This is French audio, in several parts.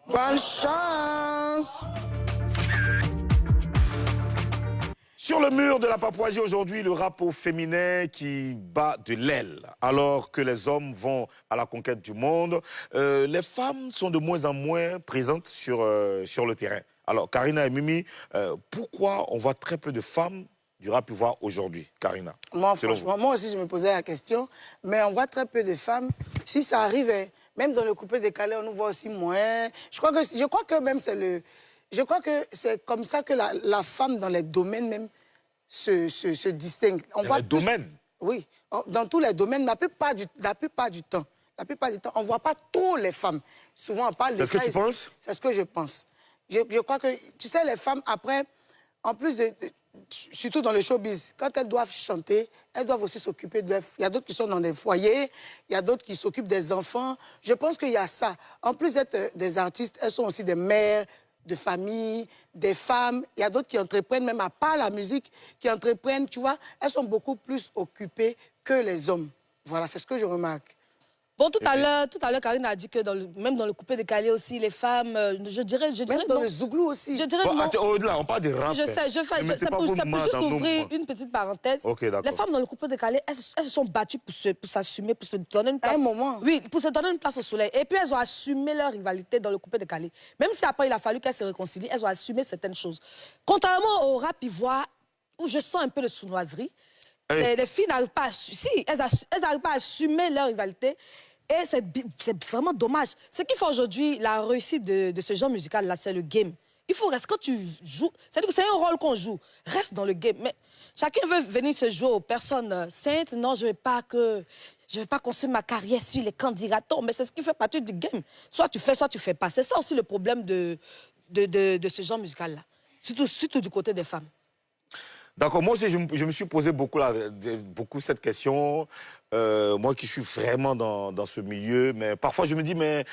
Bonne chance! Sur le mur de la Papouasie aujourd'hui, le rap au féminin qui bat de l'aile. Alors que les hommes vont à la conquête du monde, les femmes sont de moins en moins présentes sur le terrain. Alors, Karina et Mimi, pourquoi on voit très peu de femmes du rap ivoire aujourd'hui, Karina? Moi, franchement, moi aussi, je me posais la question. Mais on voit très peu de femmes. Si ça arrive, même dans le coupé décalé, on nous voit aussi moins. Je crois que même c'est le... Je crois que c'est comme ça que la femme, dans les domaines même, se distingue. Dans les domaines? Oui, dans tous les domaines, la plupart du temps, on ne voit pas trop les femmes. Souvent, on parle de ça. C'est ce que tu penses? C'est ce que je pense. Je crois que, tu sais, les femmes, après, en plus surtout dans le showbiz, quand elles doivent chanter, elles doivent aussi s'occuper de... Il y a d'autres qui sont dans des foyers, il y a d'autres qui s'occupent des enfants. Je pense qu'il y a ça. En plus d'être des artistes, elles sont aussi des mères de famille, des femmes. Il y a d'autres qui entreprennent, même à part la musique, qui entreprennent, tu vois. Elles sont beaucoup plus occupées que les hommes. Voilà, c'est ce que je remarque. Bon, tout à l'heure, Karine a dit que même dans le coupé décalé aussi, les femmes, je dirais même dans non. le zouglou aussi. Je dirais bon, non. Au-delà, on parle des rap. Je sais, ça peut juste ouvrir une petite parenthèse. Okay, les femmes dans le coupé décalé, elles se sont battues pour s'assumer, pour se donner une place. À un moment. Oui, pour se donner une place au soleil. Et puis elles ont assumé leur rivalité dans le coupé décalé. Même si après il a fallu qu'elles se réconcilient, elles ont assumé certaines choses. Contrairement au rap ivoire, où je sens un peu de sournoiserie, les filles n'arrivent pas elles n'arrivent pas à assumer leur rivalité. Et c'est vraiment dommage. Ce qui fait aujourd'hui la réussite de ce genre musical-là, c'est le game. Il faut rester, quand tu joues, c'est un rôle qu'on joue. Reste dans le game. Mais chacun veut venir se jouer aux personnes saintes. Non, je ne vais pas construire ma carrière sur les candidats. Mais c'est ce qui fait partie du game. Soit tu fais, soit tu ne fais pas. C'est ça aussi le problème de ce genre musical-là. Surtout du côté des femmes. D'accord, moi aussi, je me suis posé beaucoup cette question. Moi qui suis vraiment dans ce milieu, mais parfois je me dis, mais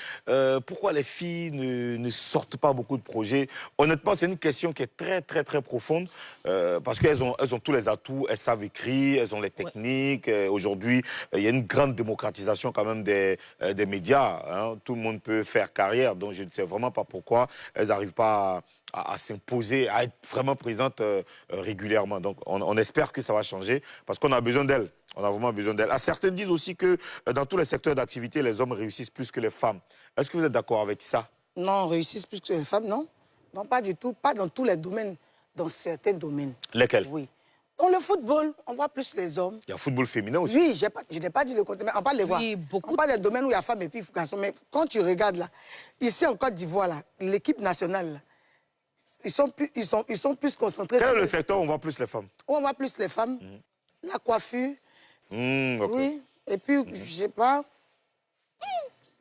pourquoi les filles ne sortent pas beaucoup de projets? Honnêtement, c'est une question qui est très, très, très profonde, parce qu'elles ont tous les atouts, elles savent écrire, elles ont les techniques. Aujourd'hui, il y a une grande démocratisation quand même des médias. Hein. Tout le monde peut faire carrière, donc je ne sais vraiment pas pourquoi elles n'arrivent pas à s'imposer, à être vraiment présente régulièrement. Donc, on espère que ça va changer parce qu'on a besoin d'elles. On a vraiment besoin d'elles. Certains disent aussi que dans tous les secteurs d'activité, les hommes réussissent plus que les femmes. Est-ce que vous êtes d'accord avec ça? Non, réussissent plus que les femmes, non. Non, pas du tout. Pas dans tous les domaines. Dans certains domaines. Lesquels? Oui. Dans le football, on voit plus les hommes. Il y a le football féminin aussi. Oui, je n'ai pas dit le contraire, mais on parle des voix. Oui, beaucoup. On parle des domaines où il y a femmes et puis garçons. Mais quand tu regardes là, ici en Côte d'Ivoire, là, l'équipe nationale, là, ils sont plus concentrés. Quel est le secteur où on voit plus les femmes? Où on voit plus les femmes. La coiffure. Okay. Oui. Et puis, je sais pas.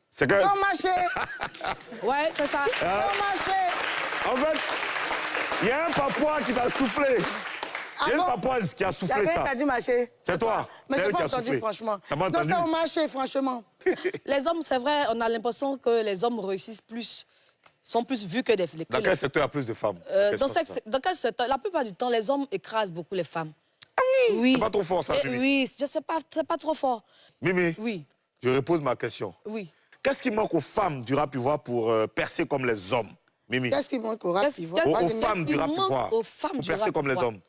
C'est que... Bon marché. Ouais, c'est ça. Bon marché. En fait, il y a un papouas qui t'a soufflé. Il y a une papouase qui a soufflé ça. T'as dit marché. C'est toi. Mais C'est j'ai elle qui pas a entendu, soufflé. franchement. T'as pas entendu? Non, c'est au marché, franchement. Les hommes, c'est vrai, on a l'impression que les hommes réussissent plus, sont plus vus que les femmes. Dans quel secteur il y a plus de femmes? Dans quel secteur? La plupart du temps, les hommes écrasent beaucoup les femmes. Ah oui, oui. C'est pas trop fort ça, Mimi. Oui, je sais pas, c'est pas trop fort. Mimi, Oui, je repose ma question. oui. Qu'est-ce qui manque aux femmes du rap ivoire pour percer comme les hommes? Mimi. Qu'est-ce qui manque au rap ivoire? Aux femmes du rap ivoire pour percer comme les hommes.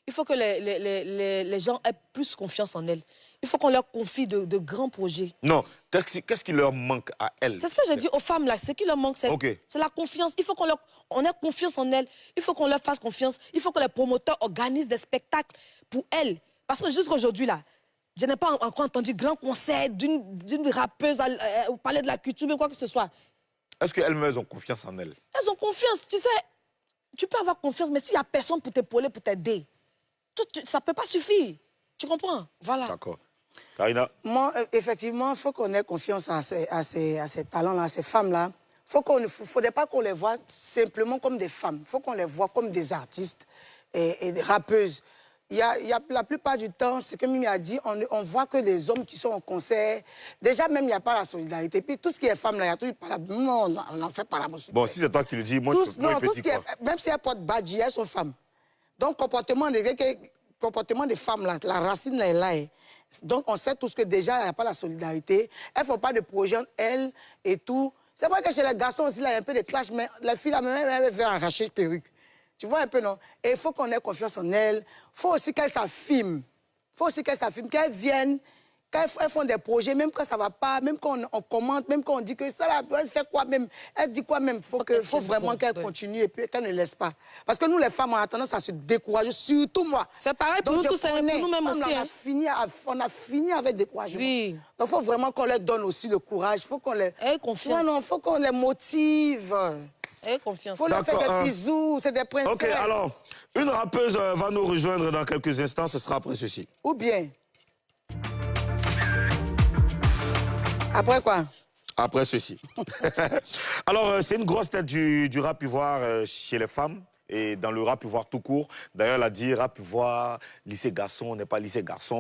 Il faut que les gens aient plus confiance en elles. Il faut qu'on leur confie de grands projets. Non, qu'est-ce qui leur manque à elles? C'est ce que j'ai dit aux femmes, là. Ce qui leur manque, c'est la confiance. Il faut qu'on ait confiance en elles. Il faut qu'on leur fasse confiance. Il faut que les promoteurs organisent des spectacles pour elles. Parce que jusqu'aujourd'hui, là, je n'ai pas encore entendu grand concert d'une rappeuse au Palais de la Culture, même quoi que ce soit. Est-ce qu'elles-mêmes ont confiance en elles? Elles ont confiance, tu sais. Tu peux avoir confiance, mais s'il n'y a personne pour t'épauler, pour t'aider, ça ne peut pas suffire. Tu comprends? Voilà. D'accord. Karina? Moi, effectivement, il faut qu'on ait confiance à ces talents-là, à ces femmes-là. Il ne faudrait pas qu'on les voit simplement comme des femmes. Il faut qu'on les voit comme des artistes et des rappeuses. La plupart du temps, ce que Mimi a dit, on voit que les hommes qui sont au concert, déjà même il n'y a pas la solidarité. Puis tout ce qui est femme, là, il y a tout, non, on n'en fait pas la possibilité. Bon, si c'est toi qui le dis, moi je peux pas répéter quoi. Même si elles portent badge, elles sont femmes. Donc, comportement des femmes, là, la racine là, est là. Donc, on sait tous que déjà, il n'y a pas la solidarité. Elles ne font pas de projet, elles et tout. C'est vrai que chez les garçons aussi, là, il y a un peu de clash, mais la fille, là, même, elle veut arracher une perruque. Tu vois un peu, non? Et il faut qu'on ait confiance en elle. Il faut aussi qu'elle s'affirme. Il faut aussi qu'elle s'affirme, qu'elle vienne, qu'elle font des projets, même quand ça ne va pas, même quand on commente, même quand on dit que ça, là, elle fait quoi même? Elle dit quoi même? Il faut vraiment qu'elle continue et puis qu'elle ne laisse pas. Parce que nous, les femmes, on a tendance à se décourager, surtout moi. C'est pareil pour nous tous, c'est pour nous-mêmes aussi. On a fini avec découragement. Oui. Donc, il faut vraiment qu'on leur donne aussi le courage. Il faut qu'on les... confiance. Non, il faut qu'on les motive. Confiance. Il faut leur faire des bisous, c'est des princesses. Ok, alors, une rappeuse va nous rejoindre dans quelques instants, ce sera après ceci. Ou bien... Après quoi? Après ceci. Alors, c'est une grosse tête du rap ivoire chez les femmes et dans le rap ivoire tout court. D'ailleurs, elle a dit rap ivoire, lycée garçon, on n'est pas lycée garçon.